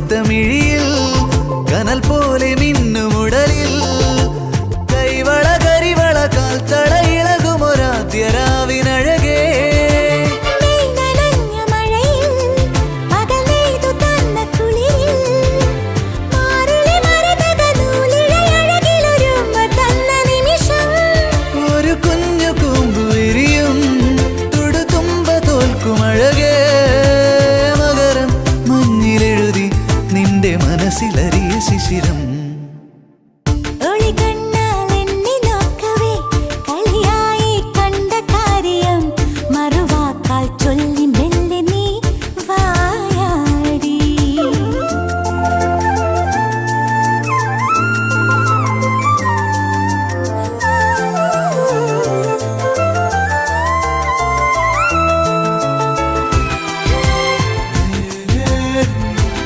മുത്തമിഴിയിൽ കനൽ പോലെ മിന്നുമുടലിൽ കൈവള കരിവള കാൽത്തട ഇളകുമൊരാദ്യരാവിനഴകേ ഒരു കുഞ്ഞു കൂമ്പു വിരിയും തുടുതുമ്പ തോൽക്കുമഴകേ മകരം മഞ്ഞിലെഴുതി നിന്റെ മനസ്സിലറിയ ശിശിരം